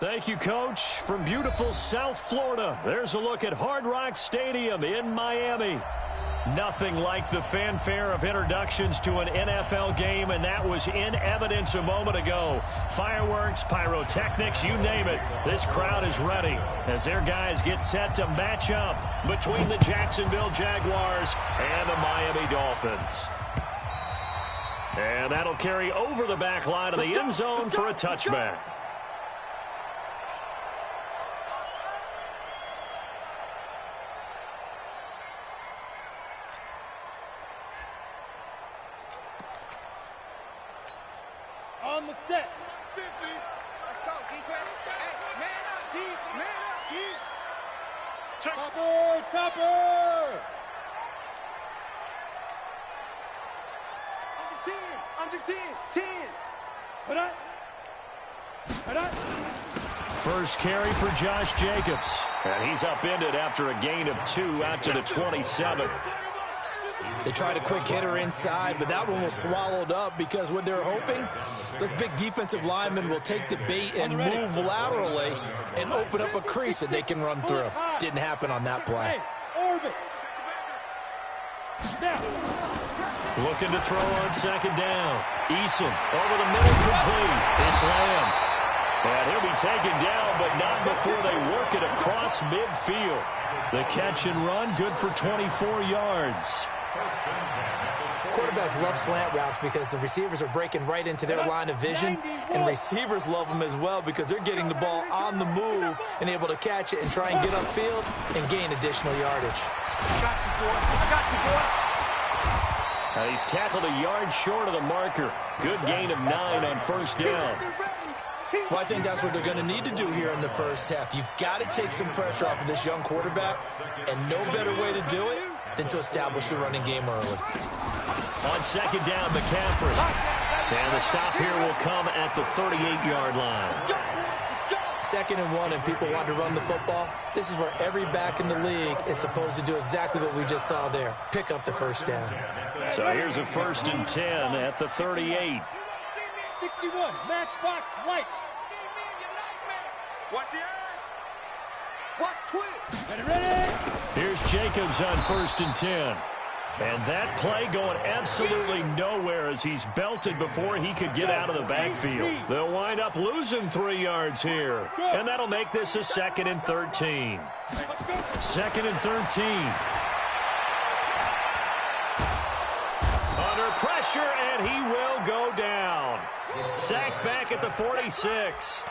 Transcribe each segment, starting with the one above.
Thank you, Coach. From beautiful South Florida, there's a look at Hard Rock Stadium in Miami. Nothing like the fanfare of introductions to an NFL game, and that was in evidence a moment ago. Fireworks, pyrotechnics, you name it. This crowd is ready as their guys get set to match up between the Jacksonville Jaguars and the Miami Dolphins. And that'll carry over the back line of the end zone for a touchback. On the set. 50. Let's go, defense. Hey, man up, D. Man up, D. Check. Topper. Under 10. 10. Put up. First carry for Josh Jacobs. And he's upended after a gain of 2 out to the 27. They tried a quick hitter inside, but that one was swallowed up because what they're hoping, those big defensive linemen will take the bait and move laterally and open up a crease that they can run through. Didn't happen on that play. Orbit. Looking to throw on second down. Eason over the middle, complete. It's Lamb. And he'll be taken down, but not before they work it across midfield. The catch and run, good for 24 yards. Quarterbacks love slant routes because the receivers are breaking right into their line of vision, and receivers love them as well because they're getting the ball on the move and able to catch it and try and get upfield and gain additional yardage. I got you, boy. I got you, boy. He's tackled a yard short of the marker. Good gain of 9 on first down. Well, I think that's what they're going to need to do here in the first half. You've got to take some pressure off of this young quarterback, and no better way to do it than to establish the running game early. On second down, McCaffrey. And the stop here will come at the 38-yard line. 2nd and 1, and people want to run the football. This is where every back in the league is supposed to do exactly what we just saw there. Pick up the first down. So here's a 1st and 10 at the 38. 61, matchbox light. Watch the eye. Watch twitch. Ready. Here's Jacobs on 1st and 10. And that play going absolutely nowhere as he's belted before he could get out of the backfield. They'll wind up losing 3 yards here. And that'll make this a 2nd and 13. 2nd and 13. Under pressure, and he will go down. Sacked back at the 46.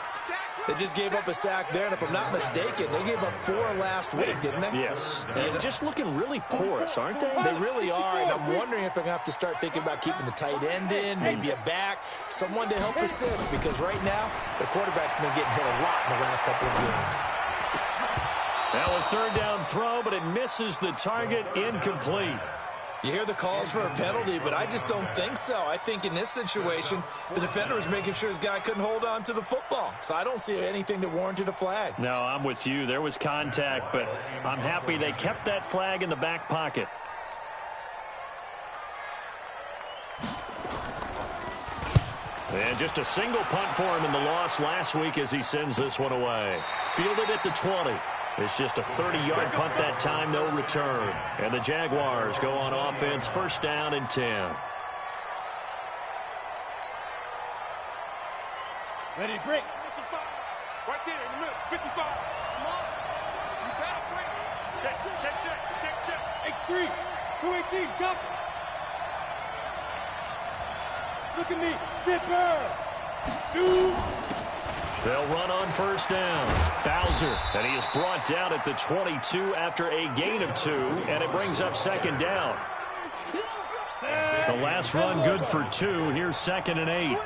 They just gave up a sack there, and if I'm not mistaken, they gave up 4 last week, didn't they? Yes. And just looking really porous, aren't they? They really are, and I'm wondering if they're going to have to start thinking about keeping the tight end in, maybe a back, someone to help assist, because right now, the quarterback's been getting hit a lot in the last couple of games. Now a 3rd down throw, but it misses the target, incomplete. You hear the calls for a penalty, but I just don't think so. I think in this situation, the defender was making sure his guy couldn't hold on to the football. So I don't see anything that warranted a flag. No, I'm with you. There was contact, but I'm happy they kept that flag in the back pocket. And just a single punt for him in the loss last week as he sends this one away. Fielded at the 20. It's just a 30-yard punt that time, no return. And the Jaguars go on offense, 1st down and 10. Ready, break. 55. Right there in the middle. 55. Come on. You better break. Check. X3. 218. Jump. Look at me. Zipper. Shoot. They'll run on 1st down. Bowser, and he is brought down at the 22 after a gain of 2, and it brings up 2nd down. The last run good for 2. Here's 2nd and 8.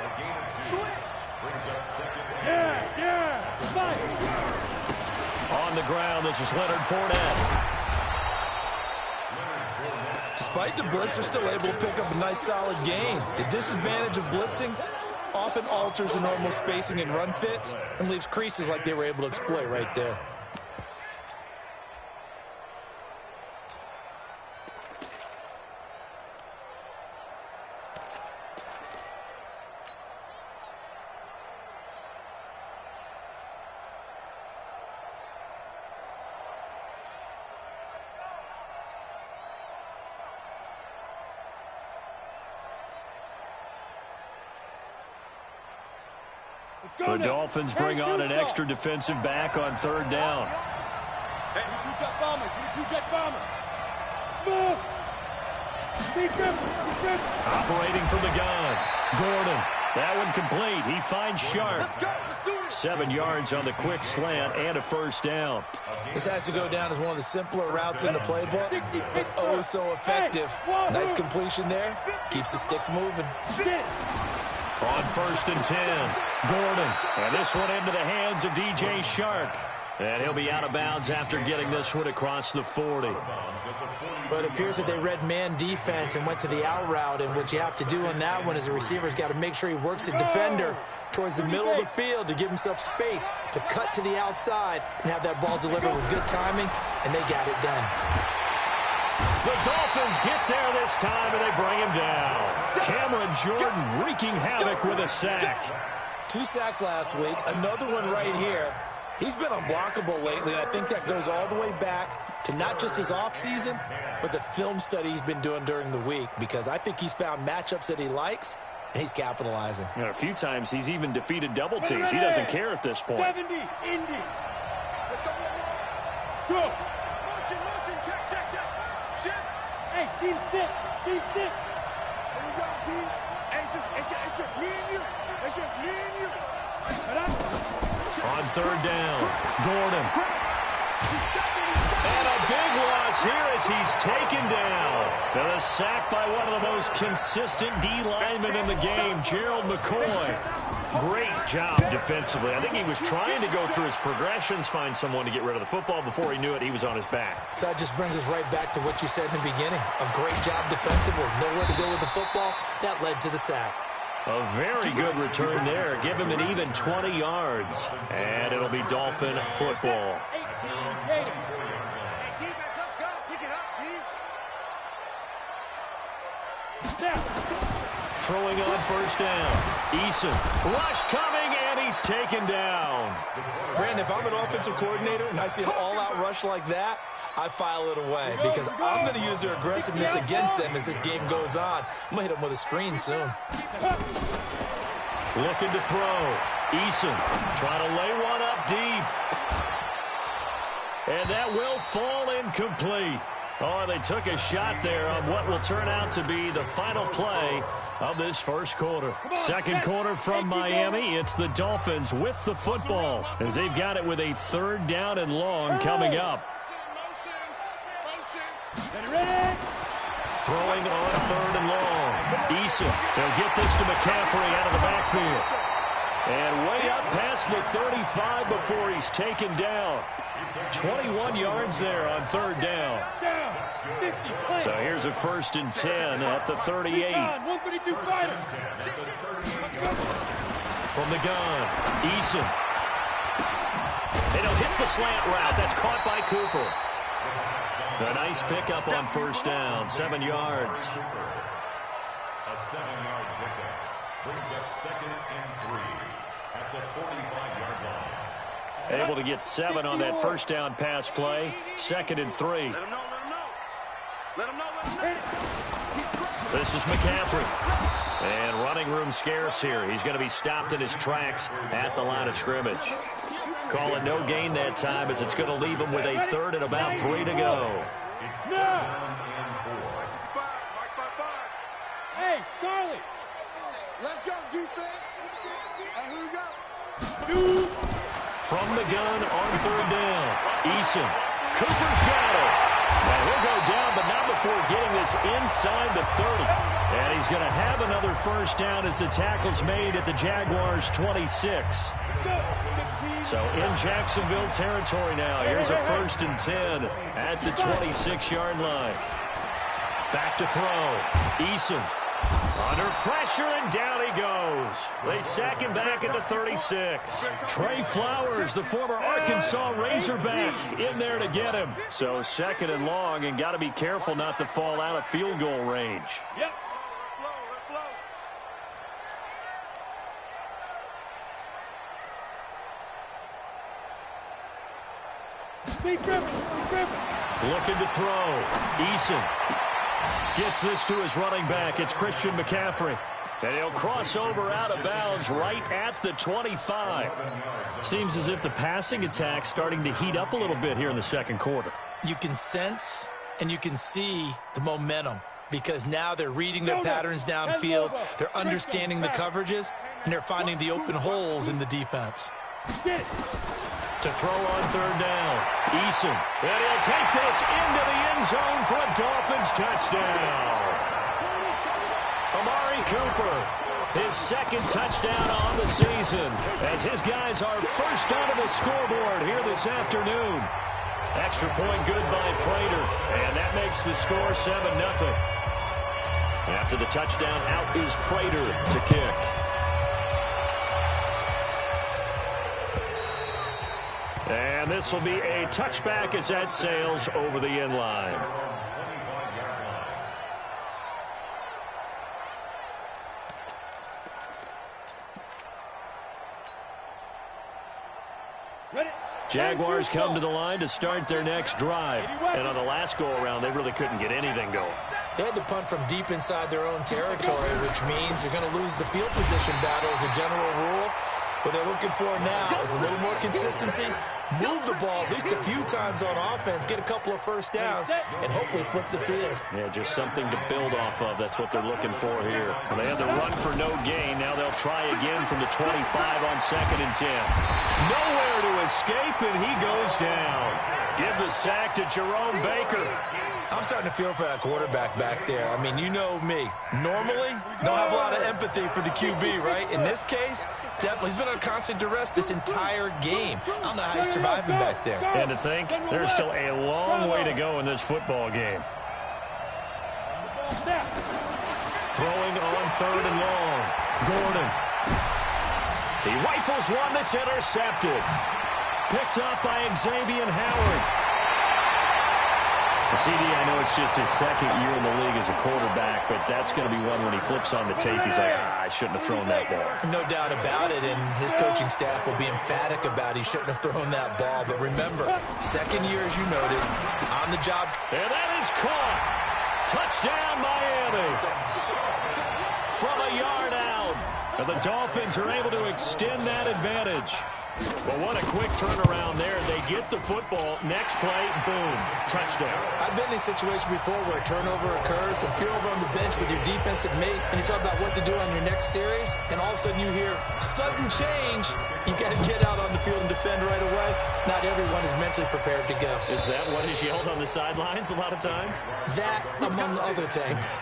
Yeah. Fight. On the ground, this is Leonard Fournette. Despite the blitz, they're still able to pick up a nice solid gain. The disadvantage of blitzing often alters the normal spacing and run fits and leaves creases like they were able to exploit right there. The Dolphins bring on an extra defensive back on third down. Operating from the gun. Gordon. That one complete. He finds Sharp. 7 yards on the quick slant and a first down. This has to go down as one of the simpler routes in the playbook, but oh so effective. Nice completion there. Keeps the sticks moving. On 1st and 10, Gordon. And this one into the hands of DJ Shark. And he'll be out of bounds after getting this one across the 40. But it appears that they read man defense and went to the out route, and what you have to do on that one is the receiver's got to make sure he works the defender towards the middle of the field to give himself space to cut to the outside and have that ball delivered with good timing, and they got it done. The Dolphins get there this time, and they bring him down. Cameron Jordan wreaking havoc with a sack. 2 sacks last week, another one right here. He's been unblockable lately, and I think that goes all the way back to not just his offseason, but the film study he's been doing during the week, because I think he's found matchups that he likes, and he's capitalizing. You know, a few times he's even defeated double teams. He doesn't care at this point. 70, Indy. Let's go. Go. Motion, check. Shift. Hey, team 6. Team 6. Here we go, D. Hey, it's just me and you. It's just me and you. On third down, Gordon. And a big loss here as he's taken down. And a sack by one of the most consistent D linemen in the game, Gerald McCoy. Great job defensively. I think he was trying to go through his progressions, find someone to get rid of the football. Before he knew it, he was on his back. So that just brings us right back to what you said in the beginning. A great job defensively. Nowhere to go with the football. That led to the sack. A very good return there. Give him an even 20 yards. And it'll be Dolphin football. Hey, defense, let's go. Pick it up, D. Throwing on first down. Eason. Rush coming, and he's taken down. Brandon, if I'm an offensive coordinator and I see an all-out rush like that, I file it away, because I'm going to use their aggressiveness against them as this game goes on. I'm going to hit them with a screen soon. Looking to throw. Eason trying to lay one up deep. And that will fall incomplete. Oh, they took a shot there on what will turn out to be the final play of this first quarter. Second quarter from Miami. It's the Dolphins with the football as they've got it with a 3rd down and long coming up. Throwing on 3rd and long. Eason. They'll get this to McCaffrey out of the backfield. And way up past the 35 before he's taken down. 21 yards there on 3rd down. So here's a 1st and 10 at the 38. From the gun, Eason. They don't hit the slant route. That's caught by Cooper. A nice pickup on 1st down, 7 yards. A 7-yard pickup brings up 2nd and 3 at the 45-yard line. Able to get 7 on that 1st down pass play. 2nd and 3. Let him know. Let him know. This is McCaffrey. And running room scarce here. He's going to be stopped in his tracks at the line of scrimmage. Call it no gain that time as it's going to leave him with a 3rd and about 3 to go. Hey, Charlie. Let's go, defense. And here we go. From the gun on 3rd down. Eason. Cooper's got it. And he'll go down, but not before getting this inside the 30. And he's going to have another 1st down as the tackle's made at the Jaguars' 26. So in Jacksonville territory now. Here's a 1st and 10 at the 26-yard line. Back to throw. Eason. Under pressure, and down he goes. They sack him back at the 36. Trey Flowers, the former Arkansas Razorback, in there to get him. So 2nd and long, and got to be careful not to fall out of field goal range. Yep. Looking to throw. Eason gets this to his running back. It's Christian McCaffrey. And he'll cross over out of bounds right at the 25. Seems as if the passing attack's starting to heat up a little bit here in the second quarter. You can sense and you can see the momentum because now they're reading their patterns downfield, they're understanding the coverages, and they're finding the open holes in the defense. To throw on third down, Eason. And he'll take this into the end zone for a Dolphins touchdown. Amari Cooper, his second touchdown on the season, as his guys are first onto the scoreboard here this afternoon. Extra point good by Prater, and that makes the score 7-0. After the touchdown, out is Prater to kick. And this will be a touchback as that sails over the end line. Jaguars come to the line to start their next drive. And on the last go-around, they really couldn't get anything going. They had to punt from deep inside their own territory, which means you're going to lose the field position battle as a general rule. What they're looking for now is a little more consistency, move the ball at least a few times on offense, get a couple of first downs, and hopefully flip the field. Yeah, just something to build off of. That's what they're looking for here. Well, they had the run for no gain. Now they'll try again from the 25 on 2nd and 10. Nowhere to escape, and he goes down. Give the sack to Jerome Baker. I'm starting to feel for that quarterback back there. I mean, you know me. Normally, don't have a lot of empathy for the QB, right? In this case, definitely, he's been on constant duress this entire game. I don't know how he's surviving back there. And to think, there's still a long way to go in this football game. Throwing on 3rd and long. Gordon. He rifles one that's intercepted. Picked up by Xavier Howard. CD, I know it's just his second year in the league as a quarterback, but that's going to be one when he flips on the tape, he's like, I shouldn't have thrown that ball. No doubt about it, and his coaching staff will be emphatic about he shouldn't have thrown that ball. But remember, second year, as you noted, on the job. And that is caught. Touchdown, Miami. From a yard out. And the Dolphins are able to extend that advantage. Well, what a quick turnaround there. They get the football. Next play, boom, touchdown. I've been in a situation before where a turnover occurs, and if you're over on the bench with your defensive mate, and you talk about what to do on your next series, and all of a sudden you hear sudden change, you got to get out on the field and defend right away. Not everyone is mentally prepared to go. Is that what is yelled on the sidelines a lot of times? That, among other things.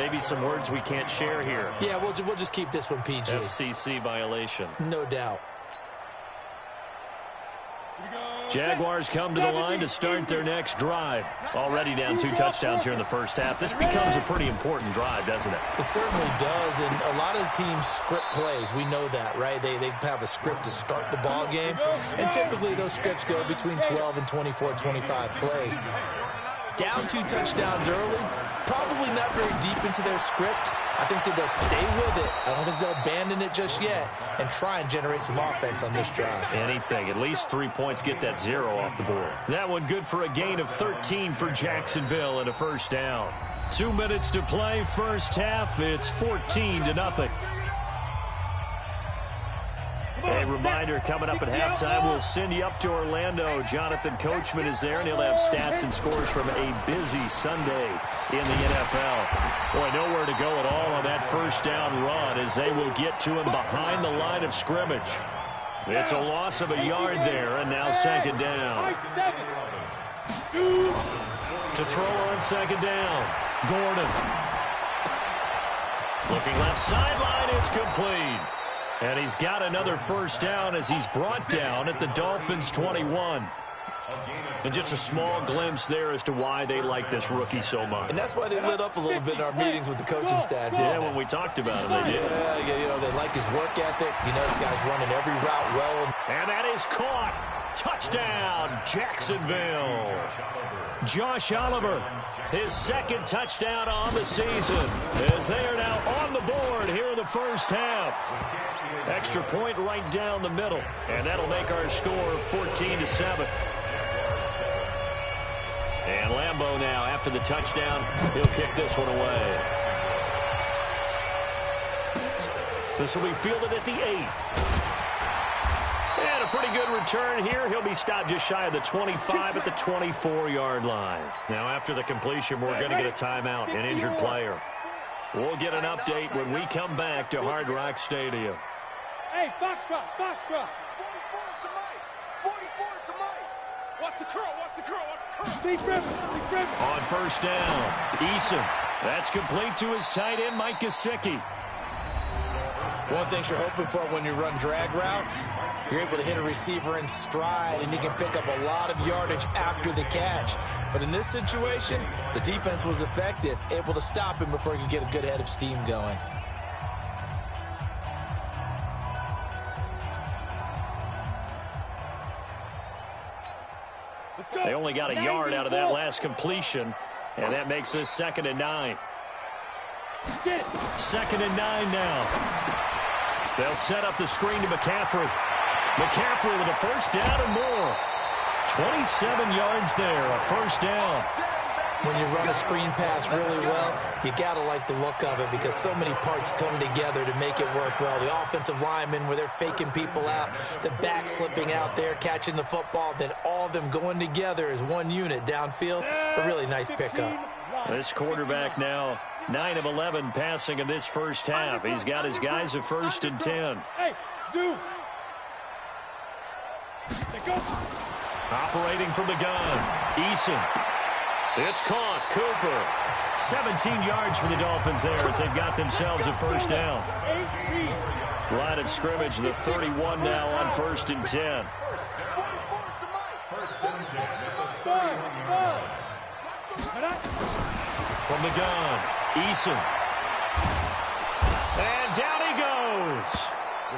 Maybe some words we can't share here. Yeah, we'll just keep this one PG. FCC violation. No doubt. Jaguars come to the line to start their next drive. Already down 2 touchdowns here in the first half. This becomes a pretty important drive, doesn't it? It certainly does, and a lot of teams script plays. We know that, right? They have a script to start the ball game, and typically those scripts go between 12 and 24, 25 plays. Down 2 touchdowns early, probably not very deep into their script. I think that they'll stay with it. I don't think they'll abandon it just yet and try and generate some offense on this drive. Anything. At least 3 points, get that 0 off the board. That one good for a gain of 13 for Jacksonville and a first down. 2 minutes to play, first half. It's 14-0. A reminder, coming up at halftime, we'll send you up to Orlando. Jonathan Coachman is there, and he'll have stats and scores from a busy Sunday in the NFL. Boy, nowhere to go at all on that first down run as they will get to him behind the line of scrimmage. It's a loss of a yard there, and now 2nd down. To throw on 2nd down, Gordon. Looking left sideline, it's complete. And he's got another first down as he's brought down at the Dolphins' 21. And just a small glimpse there as to why they like this rookie so much. And that's why they lit up a little bit in our meetings with the coaching staff. Yeah, when we talked about him, they did. Yeah, you know, they like his work ethic. You know, this guy's running every route well. And that is caught. Touchdown, Jacksonville. Josh Oliver, his 2nd touchdown on the season, as they are now on the board here in the first half. Extra point right down the middle, and that'll make our score 14-7. And Lambeau now, after the touchdown, he'll kick this one away. This will be fielded at the 8. And a pretty good return here. He'll be stopped just shy of the 25 at the 24-yard line. Now, after the completion, we're going to get a timeout, an injured player. We'll get an update when we come back to Hard Rock Stadium. Hey, Foxtrot, Foxtrot. 44 is the mic. Watch the curl, watch the curl, watch the curl. Deep river. On first down, Eason. That's complete to his tight end, Mike Gesicki. One thing you're hoping for when you run drag routes, you're able to hit a receiver in stride, and he can pick up a lot of yardage after the catch. But in this situation, the defense was effective, able to stop him before he could get a good head of steam going. They only got a yard out of that last completion, and that makes this 2nd and 9. 2nd and 9 now. They'll set up the screen to McCaffrey. McCaffrey with a first down and more. 27 yards there, a first down. When you run a screen pass really well, you got to like the look of it because so many parts come together to make it work well. The offensive linemen, where they're faking people out, the back slipping out there, catching the football, then all of them going together as one unit downfield. A really nice pickup. This quarterback now 9 of 11 passing in this first half. He's got his guys at 1st and 10. Hey, zoom. Operating from the gun, Eason. It's caught. Cooper. 17 yards for the Dolphins there as they've got themselves a first down. Line of scrimmage, the 31 now on 1st and 10. From the gun, Eason. And down he goes.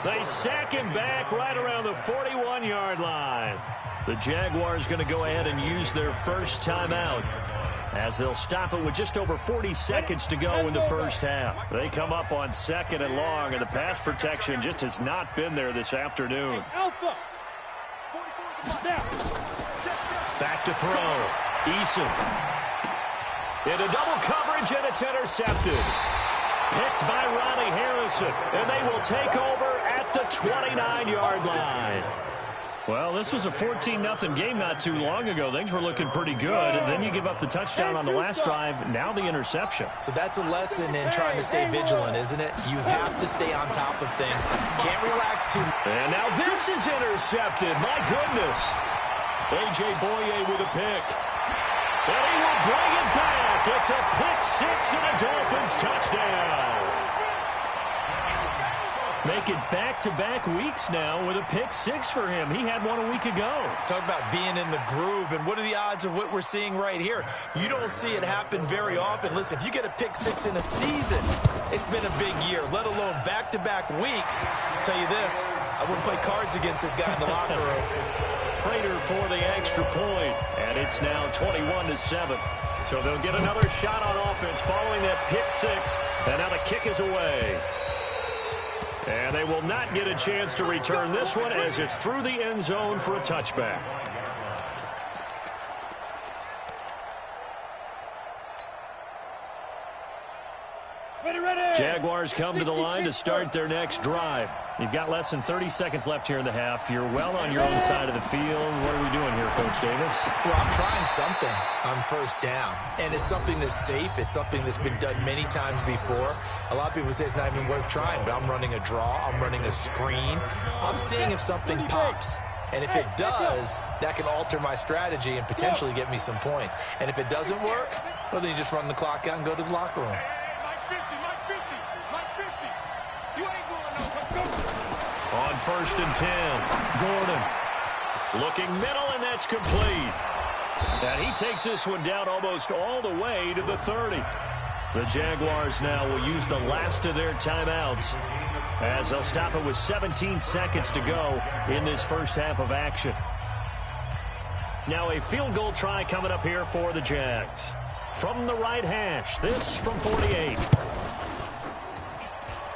They sack him back right around the 41-yard line. The Jaguars going to go ahead and use their first timeout as they'll stop it with just over 40 seconds to go in the first half. They come up on 2nd and long, and the pass protection just has not been there this afternoon. Back to throw. Eason. Into double coverage, and it's intercepted. Picked by Ronnie Harrison, and they will take over at the 29-yard line. Well, this was a 14-0 game not too long ago. Things were looking pretty good, and then you give up the touchdown on the last drive, now the interception. So that's a lesson in trying to stay vigilant, isn't it? You have to stay on top of things. Can't relax too much. And now this is intercepted. My goodness. A.J. Boye with a pick. And he will bring it back. It's a pick six and a Dolphins touchdown. Make it back-to-back weeks now with a pick six for him. He had one a week ago. Talk about being in the groove, and what are the odds of what we're seeing right here? You don't see it happen very often. Listen, if you get a pick six in a season, it's been a big year, let alone back-to-back weeks. I'll tell you this, I wouldn't play cards against this guy in the locker room. Prater for the extra point, and it's now 21-7. So they'll get another shot on offense following that pick six, and now the kick is away. And they will not get a chance to return this one as it's through the end zone for a touchback. Jaguars come to the line to start their next drive. You've got less than 30 seconds left here in the half. You're well on your own side of the field. What are we doing here, Coach Davis? Well, I'm trying something on first down. And it's something that's safe. It's something that's been done many times before. A lot of people say it's not even worth trying, but I'm running a draw. I'm running a screen. I'm seeing if something pops. And if it does, that can alter my strategy and potentially get me some points. And if it doesn't work, well, then you just run the clock out and go to the locker room. On 1st and 10, Gordon looking middle, and that's complete. And he takes this one down almost all the way to the 30. The Jaguars now will use the last of their timeouts as they'll stop it with 17 seconds to go in this first half of action. Now a field goal try coming up here for the Jags. From the right hash, this from 48.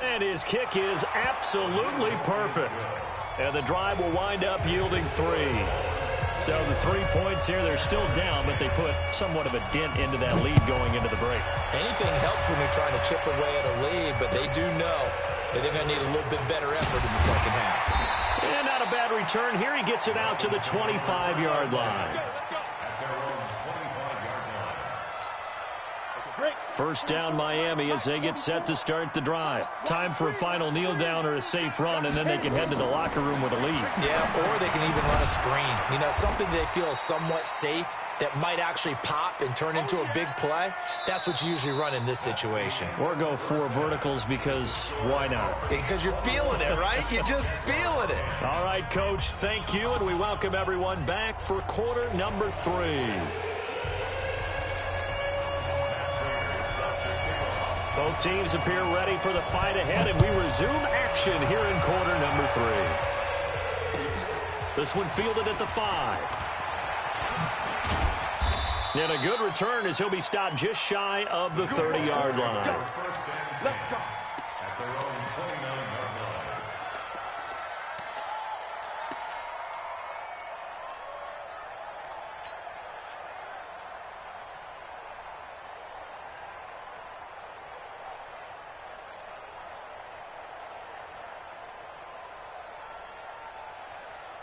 And his kick is absolutely perfect. And the drive will wind up yielding 3. So the 3 points here, they're still down, but they put somewhat of a dent into that lead going into the break. Anything helps when you're trying to chip away at a lead, but they do know and they're going to need a little bit better effort in the second half. And not a bad return here. He gets it out to the 25-yard line. First down Miami as they get set to start the drive. Time for a final kneel down or a safe run, and then they can head to the locker room with a lead. Yeah, or they can even run a screen. You know, something they feel somewhat safe that might actually pop and turn into a big play. That's what you usually run in this situation. Or go 4 verticals because why not? Because you're feeling it, right? You're just feeling it. All right, Coach, thank you, and we welcome everyone back for quarter number 3. Both teams appear ready for the fight ahead, and we resume action here in quarter number 3. This one fielded at the 5. And a good return as he'll be stopped just shy of the 30-yard line. Let's go. At their own 29-yard line.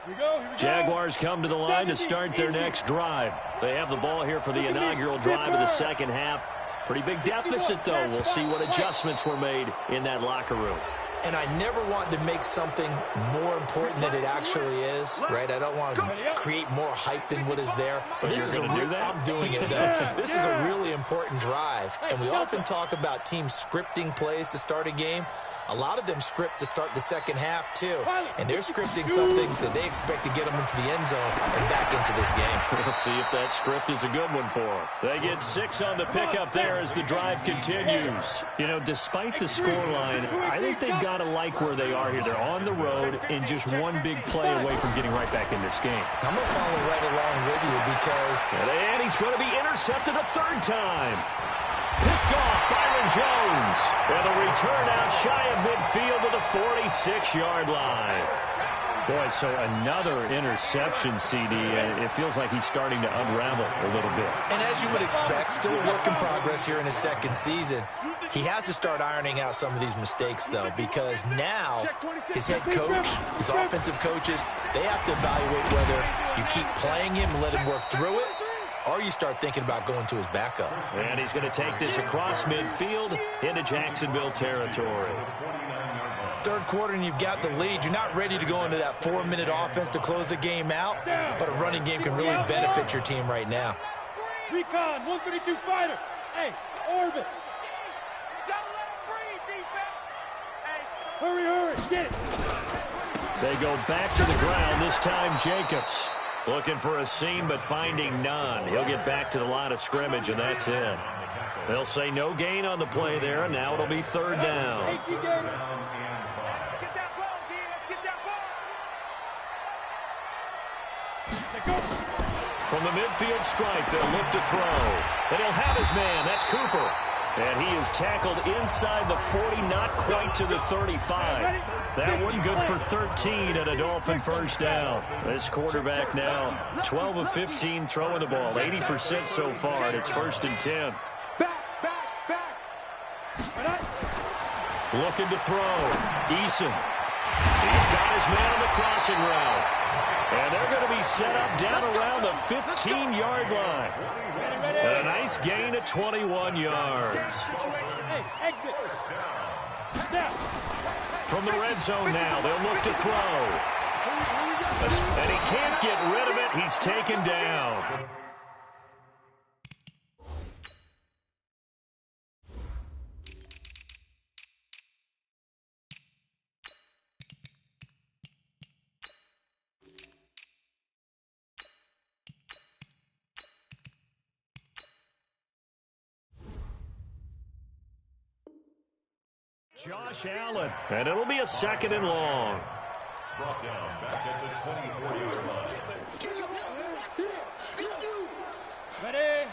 Here we go. Jaguars come to the line to start their next drive. They have the ball here for the inaugural drive of the second half. Pretty big deficit, though. We'll see what adjustments were made in that locker room. And I never want to make something more important than it actually is, right? I don't want to create more hype than what is there. But this is I'm doing it, though. This is a really important drive. And we often talk about teams scripting plays to start a game. A lot of them script to start the second half, too. And they're scripting something that they expect to get them into the end zone and back into this game. We'll see if that script is a good one for them. They get 6 on the pickup there as the drive continues. You know, despite the scoreline, I think they've got to like where they are here. They're on the road and just one big play away from getting right back in this game. I'm going to follow right along with you because... And he's going to be intercepted a 3rd time. Picked off Byron Jones. And a return out shy of midfield to the 46-yard line. Boy, so another interception, CD. It feels like he's starting to unravel a little bit. And as you would expect, still a work in progress here in his second season. He has to start ironing out some of these mistakes, though, because now his head coach, his offensive coaches, they have to evaluate whether you keep playing him and let him work through it, or you start thinking about going to his backup. And he's going to take this across midfield into Jacksonville territory. 3rd quarter and you've got the lead. You're not ready to go into that 4-minute offense to close the game out, but a running game can really benefit your team right now. Recon, 132 fighter. Hey, orbit. Hurry, get it. They go back to the ground, this time Jacobs. Looking for a seam, but finding none. He'll get back to the line of scrimmage, and that's it. They'll say no gain on the play there, and now it'll be 3rd down. From the midfield stripe, they'll look to throw. And he'll have his man. That's Cooper. And he is tackled inside the 40, not quite to the 35. That one good for 13 and a Dolphin first down. This quarterback now 12 of 15 throwing the ball, 80% so far, and it's 1st and 10. Looking to throw. Eason. He's got his man on the crossing route. And they're going to be set up down around the 15-yard line. And a nice gain of 21 yards. From the red zone now, they'll look to throw. And he can't get rid of it. He's taken down. Josh Allen, and it'll be a 2nd and long. Brought down back at the 24-yard line. Ready.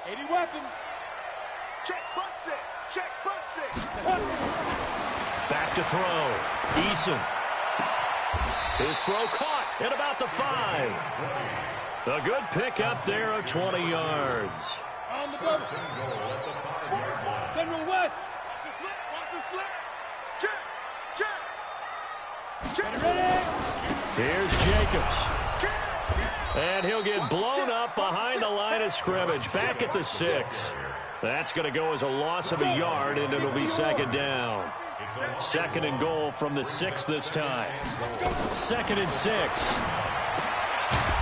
80 weapon. Check butt set. Check butt set. Back to throw. Eason. His throw caught at about the 5. A good pick up there of 20 yards. On the boat. General West. Watch the slip. Here's Jacobs. And he'll get blown up behind the line of scrimmage. Back at the 6. That's going to go as a loss of a yard, and it'll be second down. Second and goal from the 6 this time. 2nd and 6.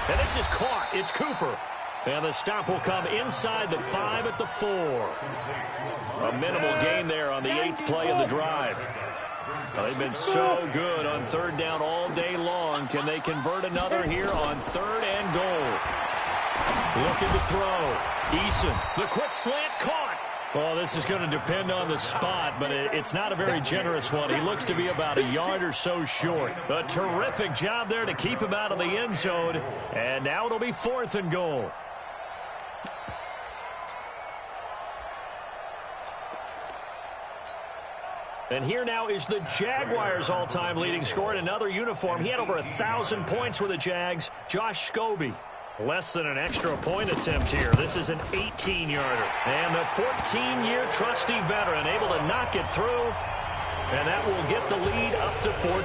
And this is caught. It's Cooper. And the stop will come inside the 5 at the 4. A minimal gain there on the 8th play of the drive. They've been so good on 3rd down all day long. Can they convert another here on 3rd and goal? Looking to throw. Eason, the quick slant caught. Well, this is going to depend on the spot, but it's not a very generous one. He looks to be about a yard or so short. A terrific job there to keep him out of the end zone. And now it'll be 4th and goal. And here now is the Jaguars' all-time leading scorer in another uniform. He had over 1,000 points with the Jags, Josh Scobie. Less than an extra point attempt here. This is an 18-yarder. And the 14-year trusty veteran able to knock it through. And that will get the lead up to 14.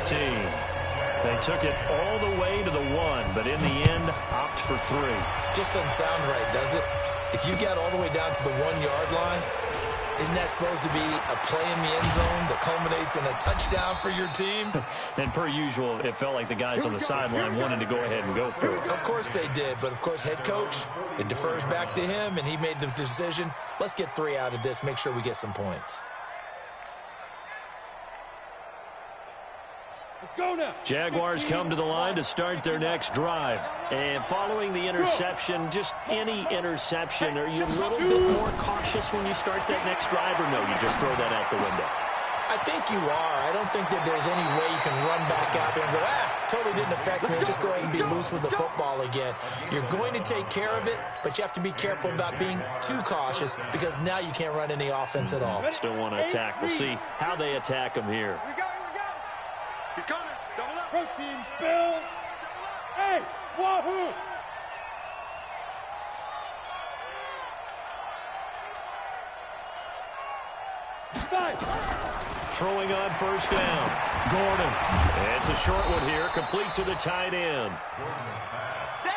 They took it all the way to the 1, but in the end, opt for 3. Just doesn't sound right, does it? If you got all the way down to the 1-yard line, isn't that supposed to be a play in the end zone that culminates in a touchdown for your team? And per usual, it felt like the guys on the sideline wanted to go ahead and go for it. Of course they did, but of course head coach, it defers back to him, and he made the decision. Let's get 3 out of this, make sure we get some points. Let's go now. Jaguars come to the line to start their next drive. And following the interception, just any interception, are you a little bit more cautious when you start that next drive, or no, you just throw that out the window? I think you are. I don't think that there's any way you can run back out there and go, totally didn't affect me. Just go ahead and be loose with the football again. You're going to take care of it, but you have to be careful about being too cautious because now you can't run any offense at all. Still want to attack. We'll see how they attack him here. He's coming. Double up. Protein spill. Hey, wahoo. Throwing on 1st down. Gordon. It's a short one here, complete to the tight end.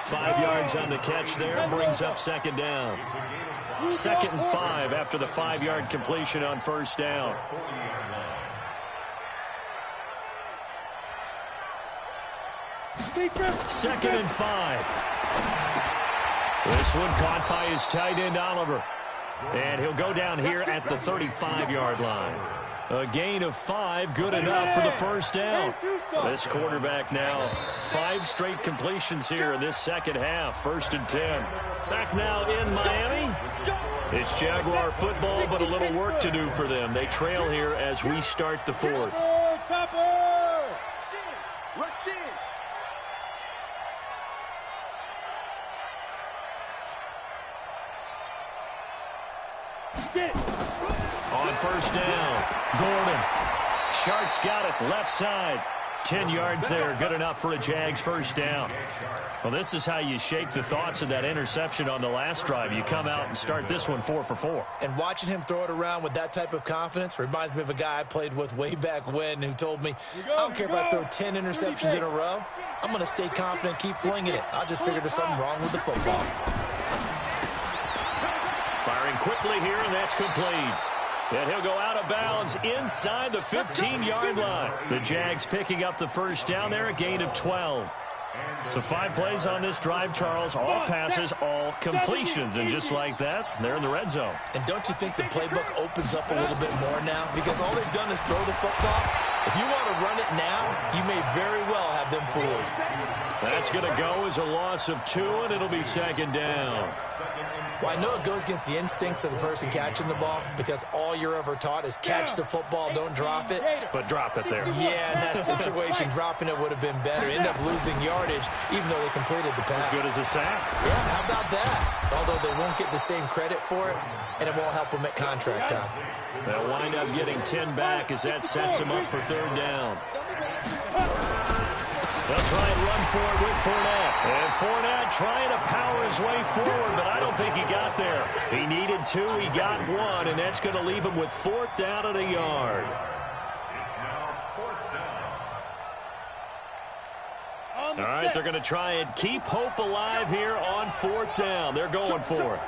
5 yards on the catch there, brings up 2nd down. 2nd and 5 after the 5-yard completion on 1st down. Second and 5. This one caught by his tight end, Oliver. And he'll go down here at the 35-yard line. A gain of 5, good enough for the 1st down. This quarterback now, 5 straight completions here in this second half. 1st and 10. Back now in Miami. It's Jaguar football, but a little work to do for them. They trail here as we start the 4th. On 1st down, Gordon. Shart's got it, left side. 10 yards there, good enough for a Jags 1st down. Well, this is how you shake the thoughts of that interception on the last drive. You come out and start this one 4 for 4. And watching him throw it around with that type of confidence reminds me of a guy I played with way back when who told me, I don't care if I throw 10 interceptions in a row. I'm going to stay confident, keep flinging it. I just figured there's something wrong with the football. Firing quickly here, and that's complete. And he'll go out of bounds inside the 15-yard line. The Jags picking up the 1st down there, a gain of 12. So 5 plays on this drive, Charles. All passes, all completions. And just like that, they're in the red zone. And don't you think the playbook opens up a little bit more now? Because all they've done is throw the football. If you want to run it now, you may very well have them fooled. That's going to go as a loss of 2, and it'll be 2nd down. Well, I know it goes against the instincts of the person catching the ball because all you're ever taught is catch the football, don't drop it. But drop it there. Yeah, in that situation, dropping it would have been better. End up losing yardage, even though they completed the pass. As good as a sack. Yeah, how about that? Although they won't get the same credit for it, and it won't help them at contract time. They'll wind up getting 10 back as that sets them up for 3rd down. They'll try and run for it with Fournette. And Fournette trying to power his way forward, but I don't think he got there. He needed 2, he got 1, and that's going to leave him with 4th down and a yard. All right, they're going to try and keep hope alive here on 4th down. They're going for it.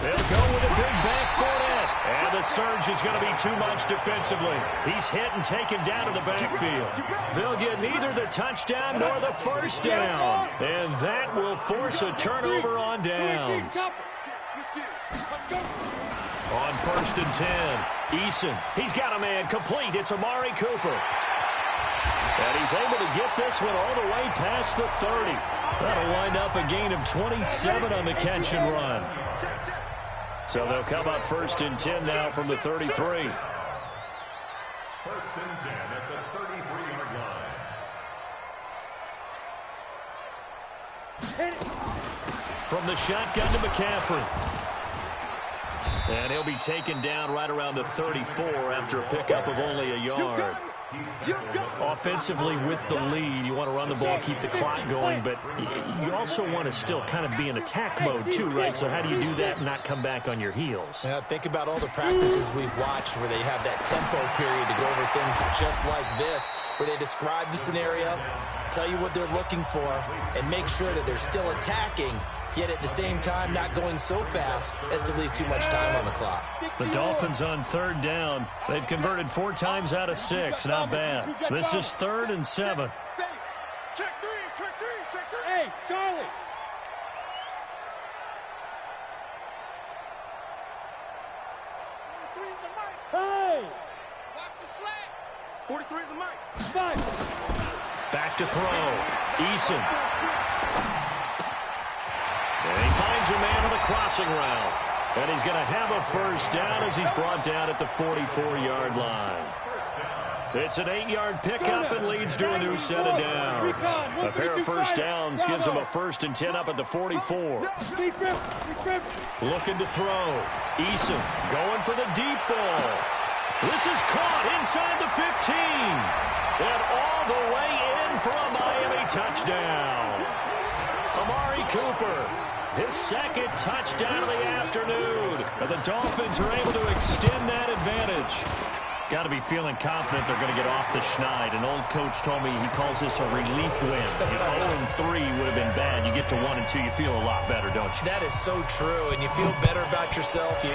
They'll go with a big back Fournette. And the surge is going to be too much defensively. He's hit and taken down to the backfield. They'll get neither the touchdown nor the first down. And that will force a turnover on downs. On 1st and 10, Eason. He's got a man complete. It's Amari Cooper. And he's able to get this one all the way past the 30. That'll wind up a gain of 27 on the catch and run. So they'll come up 1st and 10 now from the 33. 1st and 10 at the 33-yard line. From the shotgun to McCaffrey. And he'll be taken down right around the 34 after a pickup of only a yard. Offensively with the lead, you want to run the ball, keep the clock going, but you also want to still kind of be in attack mode too, right? So how do you do that and not come back on your heels? Yeah, think about all the practices we've watched where they have that tempo period to go over things just like this, where they describe the scenario, tell you what they're looking for, and make sure that they're still attacking, yet at the same time not going so fast as to leave too much time on the clock. The Dolphins on 3rd down. They've converted 4 times out of 6. Not bad. This is 3rd and 7. Check three, check three, check three. Hey, Charlie. Hey! Watch the slack. 43 is the mic. 5. Back to throw. Eason. And he finds a man on the crossing route. And he's going to have a first down as he's brought down at the 44-yard line. It's an 8-yard pickup and leads to a new set of downs. A pair of first downs gives him a 1st and 10 up at the 44. Looking to throw. Eason going for the deep ball. This is caught inside the 15. And all the way in for a Miami touchdown. Amari Cooper. His 2nd touchdown of the afternoon. And the Dolphins are able to extend that advantage. Got to be feeling confident they're going to get off the schneid. An old coach told me he calls this a relief win. If 0-3 would have been bad, you get to 1-2, you feel a lot better, don't you? That is so true, and you feel better about yourself. You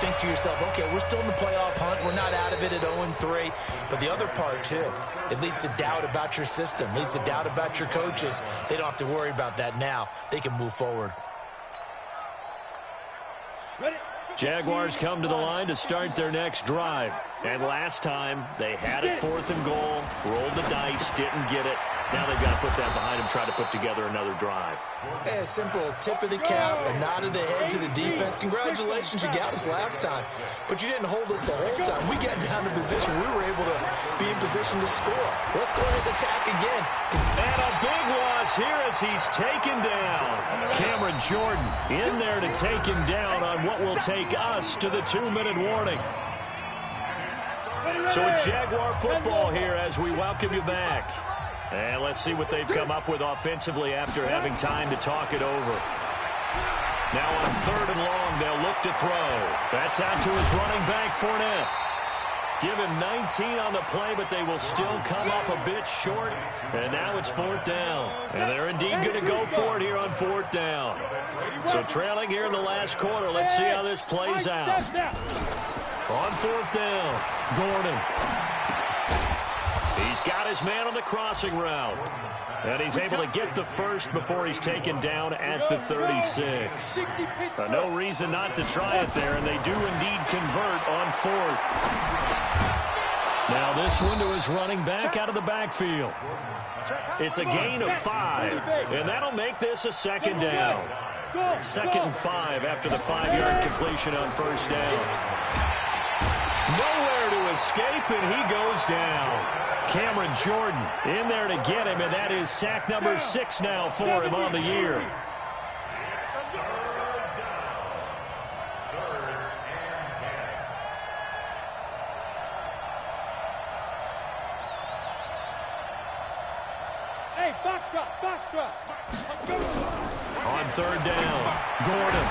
think to yourself, okay, we're still in the playoff hunt. We're not out of it at 0-3. But the other part, too, it leads to doubt about your system, leads to doubt about your coaches. They don't have to worry about that now. They can move forward. Ready? Jaguars come to the line to start their next drive. And last time, they had it 4th and goal, rolled the dice, didn't get it. Now they've got to put that behind them, try to put together another drive. Hey, a simple tip of the cap, a nod of the head to the defense. Congratulations, you got us last time. But you didn't hold us the whole time. We got down to position. We were able to be in position to score. Let's go ahead and attack again. And a big loss here as he's taken down. Cameron Jordan in there to take him down on what will take us to the 2-minute warning. So it's Jaguar football here as we welcome you back. And let's see what they've come up with offensively after having time to talk it over. Now on 3rd and long, they'll look to throw. That's out to his running back, Fournette. Give him 19 on the play, but they will still come up a bit short. And now it's 4th down. And they're indeed going to go for it here on 4th down. So trailing here in the last quarter. Let's see how this plays out. On 4th down, Gordon. He's got his man on the crossing route. And he's able to get the first before he's taken down at the 36. No reason not to try it there, and they do indeed convert on 4th. Now this one to his running back out of the backfield. It's a gain of 5, and that'll make this a 2nd down. 2nd and 5 after the 5-yard completion on 1st down. Nowhere to escape, and he goes down. Cameron Jordan in there to get him, and that is sack number 6 now for him on the year. Hey, box drop, box drop. On 3rd down, Gordon.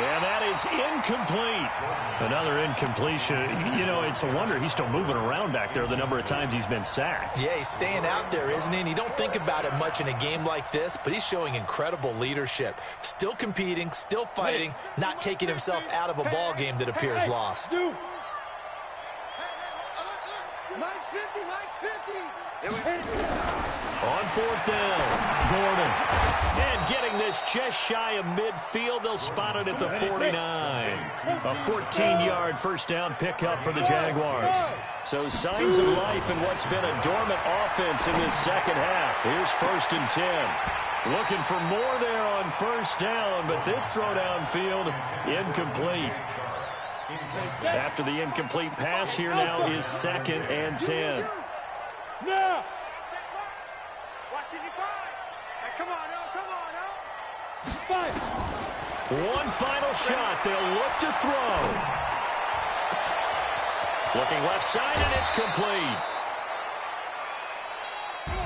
And that is incomplete. Another incompletion. You know, it's a wonder he's still moving around back there the number of times he's been sacked. Yeah, he's staying out there, isn't he? And you don't think about it much in a game like this, but he's showing incredible leadership. Still competing, still fighting, not taking himself out of a ball game that appears lost. Mike's 50, Mike's 50. On fourth down, Gordon. And getting this just shy of midfield, they'll spot it at the 49. A 14-yard first down pickup for the Jaguars. So signs of life in what's been a dormant offense in this second half. Here's 1st and 10. Looking for more there on first down, but this throw downfield incomplete. After the incomplete pass, here now is 2nd and 10. Now. Watch it, hey, come on now, come on now. Fight. One final shot. They'll look to throw. Looking left side, and it's complete.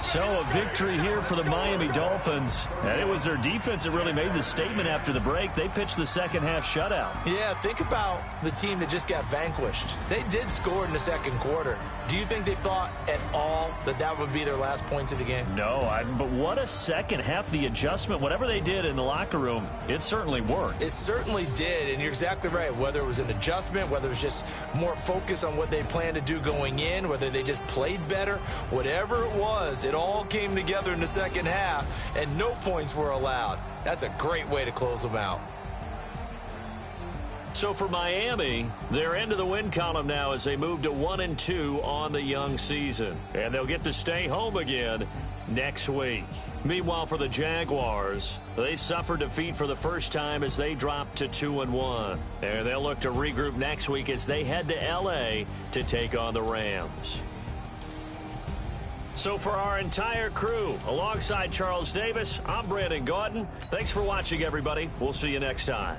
So a victory here for the Miami Dolphins. And it was their defense that really made the statement after the break. They pitched the second half shutout. Yeah, think about the team that just got vanquished. They did score in the second quarter. Do you think they thought at all that that would be their last points of the game? No, but what a second half. The adjustment, whatever they did in the locker room, it certainly worked. It certainly did, and you're exactly right. Whether it was an adjustment, whether it was just more focus on what they planned to do going in, whether they just played better, whatever it was, it all came together in the second half, and no points were allowed. That's a great way to close them out. So for Miami, they're into the win column now as they move to 1-2 on the young season. And they'll get to stay home again next week. Meanwhile, for the Jaguars, they suffered defeat for the first time as they dropped to 2-1. And they'll look to regroup next week as they head to L.A. to take on the Rams. So for our entire crew, alongside Charles Davis, I'm Brandon Gautin. Thanks for watching, everybody. We'll see you next time.